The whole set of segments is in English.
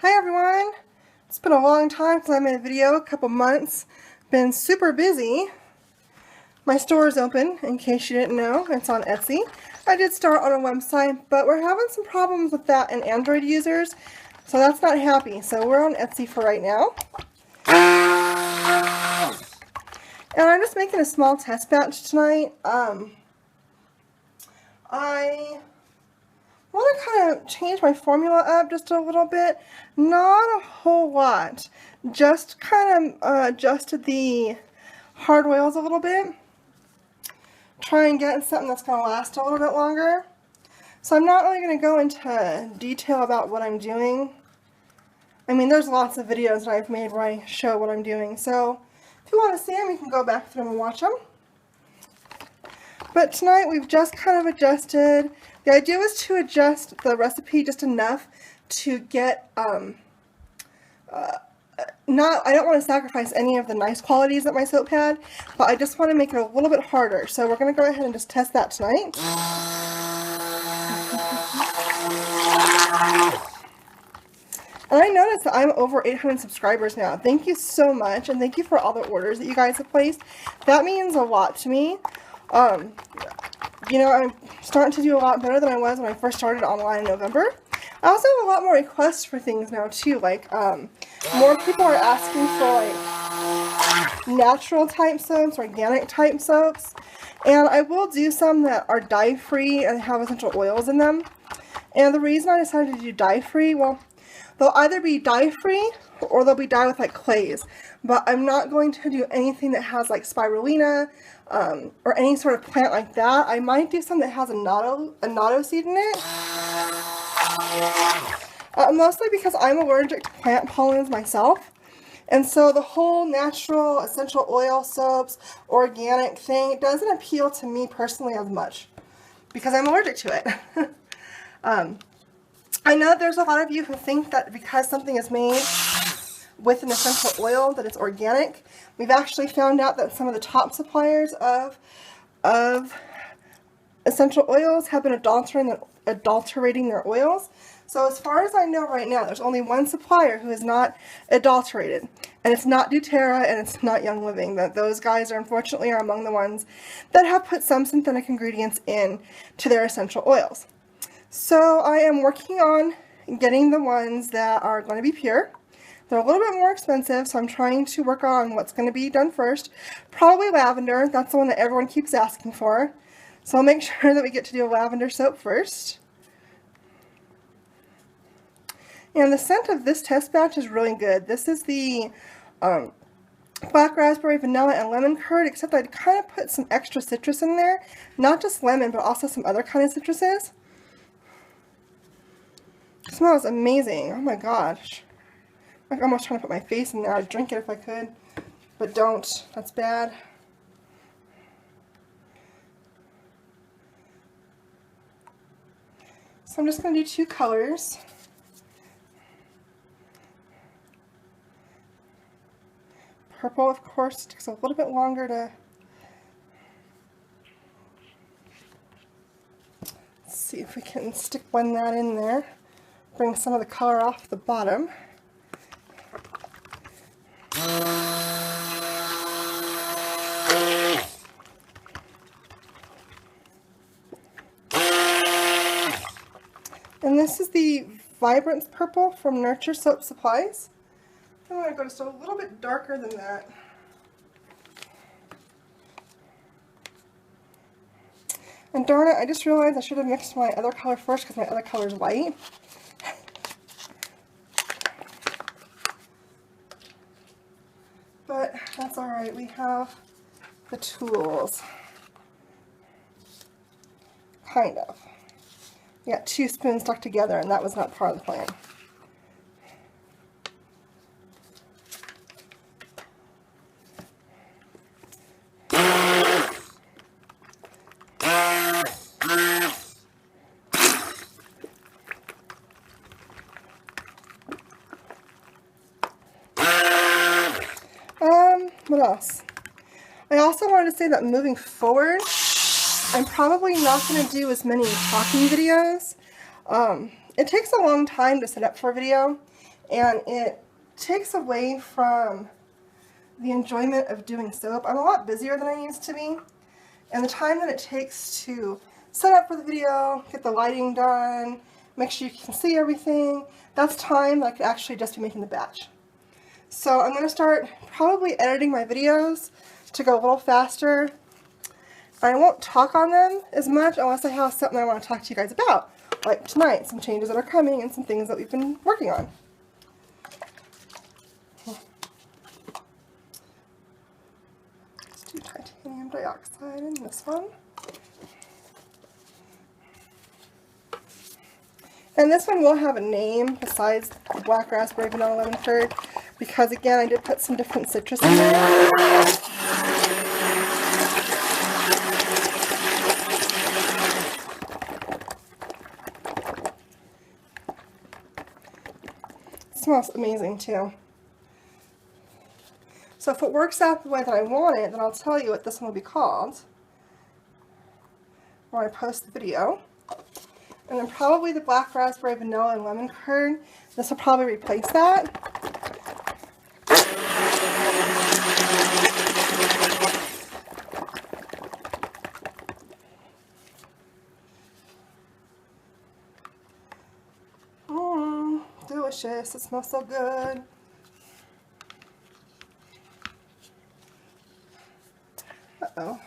Hi everyone! It's been a long time since I made a video, a couple months. Been super busy. My store is open, in case you didn't know. It's on Etsy. I did start on a website, but we're having some problems with that in Android users, so that's not happy. So we're on Etsy for right now. And I'm just making a small test batch tonight. I want to kind of change my formula up just a little bit. Not a whole lot. Just kind of adjusted the hard oils a little bit. Try and get something that's going to last a little bit longer. So I'm not really going to go into detail about what I'm doing. I mean, there's lots of videos that I've made where I show what I'm doing. So if you want to see them, you can go back through them and watch them. But tonight we've just kind of adjusted. The idea was to adjust the recipe just enough to get, I don't want to sacrifice any of the nice qualities that my soap had, but I just want to make it a little bit harder. So we're going to go ahead and just test that tonight. And I noticed that I'm over 800 subscribers now. Thank you so much, and thank you for all the orders that you guys have placed. That means a lot to me. You know, I'm starting to do a lot better than I was when I first started online in November. I also have a lot more requests for things now too, like more people are asking for like natural type soaps, organic type soaps, and I will do some that are dye free and have essential oils in them. And the reason I decided to do dye free, well, they'll either be dye free or they'll be dyed with like clays, but I'm not going to do anything that has like spirulina or any sort of plant like that. I might do something that has a natto seed in it. Mostly because I'm allergic to plant pollens myself. And so the whole natural essential oil soaps, organic thing, it doesn't appeal to me personally as much because I'm allergic to it. I know there's a lot of you who think that because something is made with an essential oil that it's organic. We've actually found out that some of the top suppliers of essential oils have been adulterating their oils. So as far as I know right now, there's only one supplier who is not adulterated, and it's not doTERRA and it's not Young Living. Those guys are unfortunately among the ones that have put some synthetic ingredients in to their essential oils. So I am working on getting the ones that are going to be pure. They're a little bit more expensive, so I'm trying to work on what's going to be done first. Probably lavender. That's the one that everyone keeps asking for. So I'll make sure that we get to do a lavender soap first. And the scent of this test batch is really good. This is the black raspberry, vanilla, and lemon curd, except I kind of put some extra citrus in there. Not just lemon, but also some other kind of citruses. It smells amazing. Oh my gosh. I'm almost trying to put my face in there. I'd drink it if I could, but don't. That's bad. So I'm just going to do two colors. Purple, of course, takes a little bit longer to... Let's see if we can blend that in there. Bring some of the color off the bottom. And this is the Vibrance Purple from Nurture Soap Supplies. I'm going to go just a little bit darker than that. And darn it, I just realized I should have mixed my other color first because my other color is white. But that's alright, we have the tools. Kind of. We got two spoons stuck together, and that was not part of the plan. What else? I also wanted to say that moving forward, I'm probably not going to do as many talking videos. It takes a long time to set up for a video, and it takes away from the enjoyment of doing soap. I'm a lot busier than I used to be, and the time that it takes to set up for the video, get the lighting done, make sure you can see everything, that's time that I could actually just be making the batch. So I'm going to start probably editing my videos to go a little faster. I won't talk on them as much unless I have something I want to talk to you guys about. Like tonight, some changes that are coming and some things that we've been working on. Let's do titanium dioxide in this one. And this one will have a name besides black raspberry, vanilla, lemon curd, because again I did put some different citrus in there. It smells amazing too. So if it works out the way that I want it, then I'll tell you what this one will be called when I post the video. And then probably the black raspberry, vanilla, and lemon curd. This will probably replace that. Delicious. It smells so good. Uh-oh.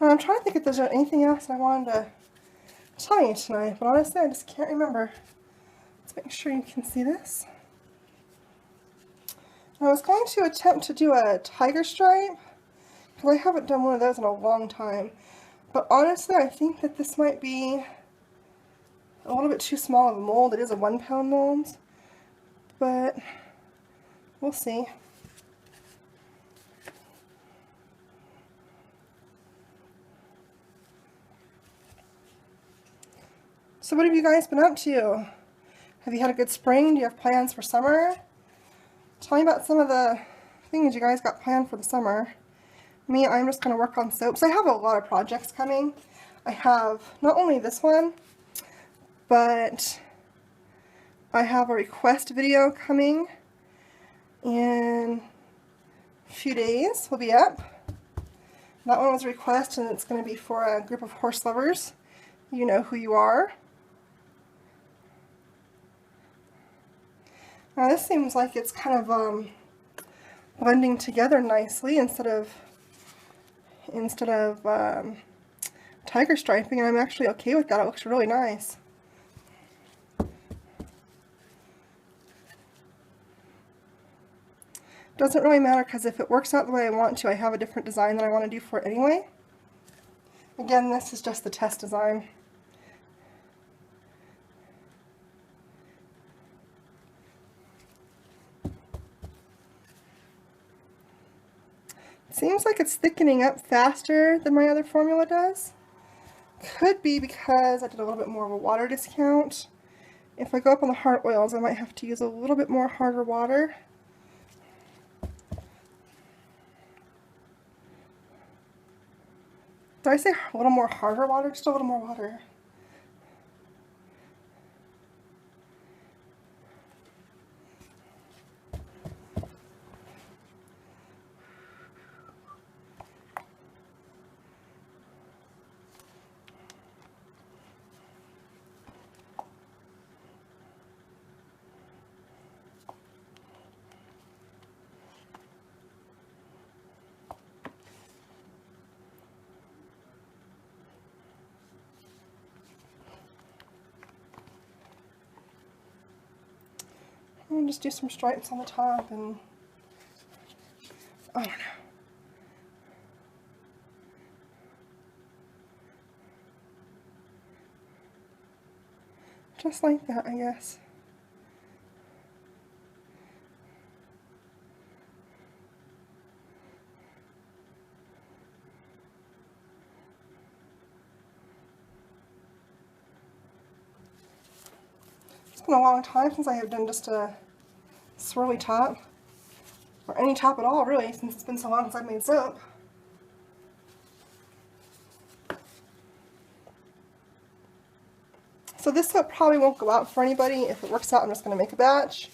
I'm trying to think if there's anything else I wanted to tell you tonight, but honestly I just can't remember. Let's make sure you can see this. I was going to attempt to do a tiger stripe, because I haven't done one of those in a long time. But honestly, I think that this might be a little bit too small of a mold. It is a 1 pound mold, but we'll see. So what have you guys been up to? Have you had a good spring? Do you have plans for summer? Tell me about some of the things you guys got planned for the summer. Me, I'm just going to work on soaps. I have a lot of projects coming. I have not only this one, but I have a request video coming in a few days. Will be up. That one was a request, and it's going to be for a group of horse lovers. You know who you are. Now this seems like it's kind of blending together nicely instead of tiger striping, and I'm actually okay with that. It looks really nice. Doesn't really matter, because if it works out the way I want to, I have a different design that I want to do for it anyway. Again, this is just the test design. Seems like it's thickening up faster than my other formula does. Could be because I did a little bit more of a water discount. If I go up on the hard oils, I might have to use a little bit more harder water. Did I say a little more harder water? Just a little more water. And just do some stripes on the top, and I don't know. Just like that, I guess. It's been a long time since I have done just a swirly top or any top at all, really, since it's been so long since I've made soap. So this soap probably won't go out for anybody. If it works out, I'm just going to make a batch.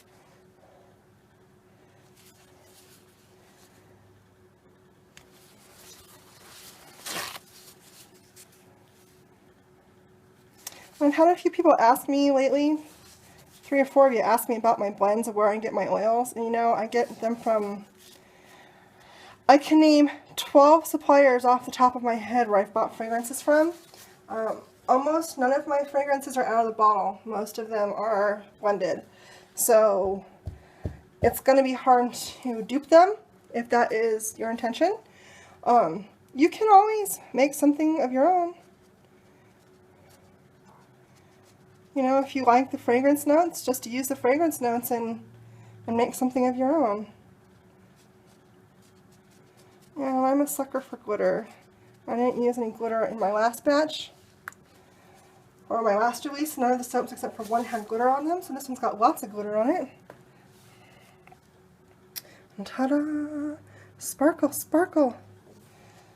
I've had a few people ask me lately, 3 or 4 of you asked me about my blends of where I get my oils. And you know, I get them from, I can name 12 suppliers off the top of my head where I've bought fragrances from. Almost none of my fragrances are out of the bottle. Most of them are blended. So it's going to be hard to dupe them if that is your intention. You can always make something of your own. You know, if you like the fragrance notes, just use the fragrance notes and make something of your own. And I'm a sucker for glitter. I didn't use any glitter in my last batch, or my last release. None of the soaps except for one had glitter on them, so this one's got lots of glitter on it. And ta-da! Sparkle, sparkle!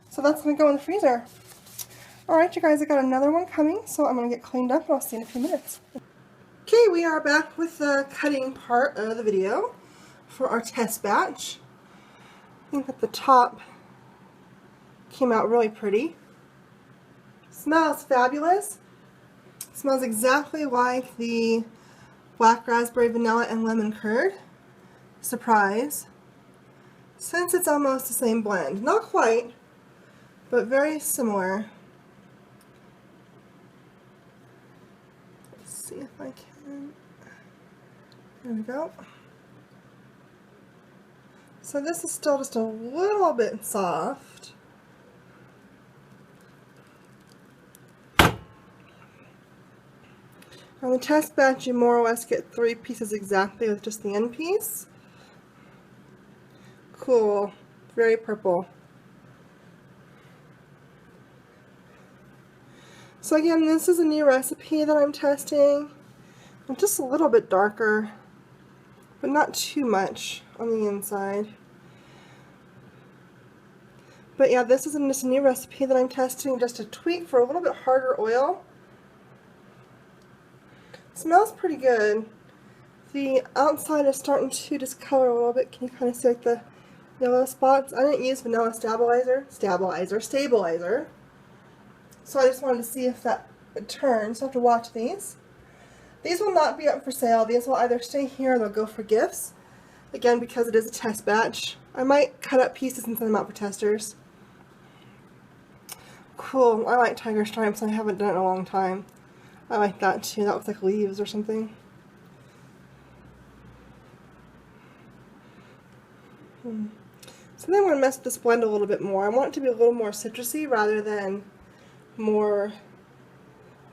So that's going to go in the freezer. Alright, you guys, I got another one coming, so I'm going to get cleaned up and I'll see you in a few minutes. Okay, we are back with the cutting part of the video for our test batch. I think that the top came out really pretty. Smells fabulous. Smells exactly like the black raspberry, vanilla, and lemon curd. Surprise. Since it's almost the same blend. Not quite, but very similar. Let's see if I can. There we go. So this is still just a little bit soft. On the test batch, you more or less get 3 pieces exactly with just the end piece. Cool. Very purple. So again, this is a new recipe that I'm testing. I'm just a little bit darker, but not too much on the inside. But yeah, this is just a new recipe that I'm testing, just a tweak for a little bit harder oil. It smells pretty good. The outside is starting to discolor a little bit. Can you kind of see like the yellow spots? I didn't use vanilla stabilizer. So I just wanted to see if that would turn. So I have to watch these. These will not be up for sale. These will either stay here or they'll go for gifts. Again, because it is a test batch. I might cut up pieces and send them out for testers. Cool. I like tiger stripes. I haven't done it in a long time. I like that too. That looks like leaves or something. So then I'm going to mess with this blend a little bit more. I want it to be a little more citrusy rather than more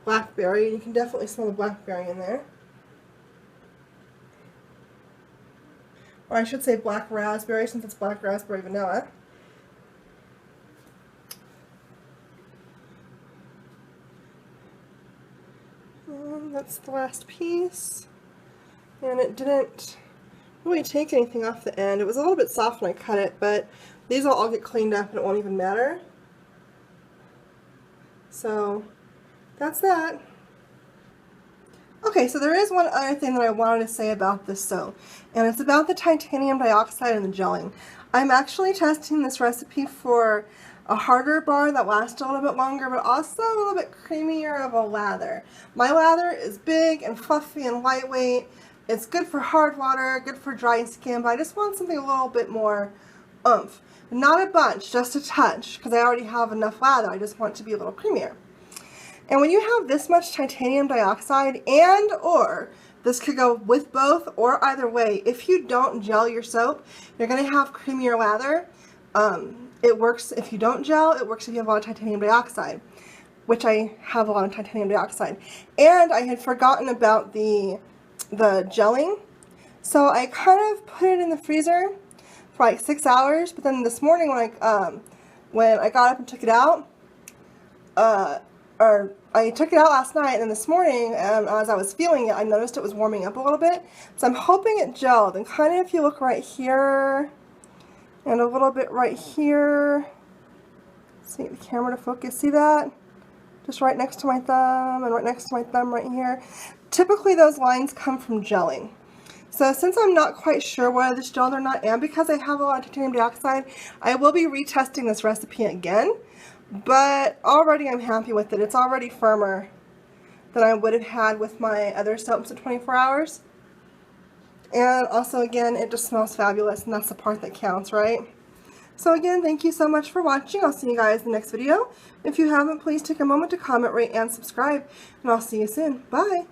blackberry. You can definitely smell the blackberry in there. Or I should say black raspberry, since it's black raspberry vanilla. And that's the last piece. And it didn't really take anything off the end. It was a little bit soft when I cut it, but these will all get cleaned up and it won't even matter. So that's that. Okay, so there is one other thing that I wanted to say about this soap, and it's about the titanium dioxide and the gelling. I'm actually testing this recipe for a harder bar that lasts a little bit longer, but also a little bit creamier of a lather. My lather is big and fluffy and lightweight. It's good for hard water, good for dry skin, but I just want something a little bit more oomph. Not a bunch, just a touch, because I already have enough lather. I just want it to be a little creamier. And when you have this much titanium dioxide, and or this could go with both or either way, if you don't gel your soap, you're going to have creamier lather. It works if you don't gel, it works if you have a lot of titanium dioxide, which I have a lot of titanium dioxide. And I had forgotten about the gelling, so I kind of put it in the freezer for like 6 hours, but then this morning when I got up and took it out, or I took it out last night, and this morning, as I was feeling it, I noticed it was warming up a little bit. So I'm hoping it gelled. And kind of, if you look right here, And a little bit right here. See the camera to focus, see that? Just right next to my thumb and right next to my thumb right here. Typically those lines come from gelling. So since I'm not quite sure whether this gelled or not, and because I have a lot of titanium dioxide, I will be retesting this recipe again. But already I'm happy with it. It's already firmer than I would have had with my other soaps at 24 hours. And also again, it just smells fabulous, and that's the part that counts, right? So again, thank you so much for watching. I'll see you guys in the next video. If you haven't, please take a moment to comment, rate, and subscribe. And I'll see you soon. Bye!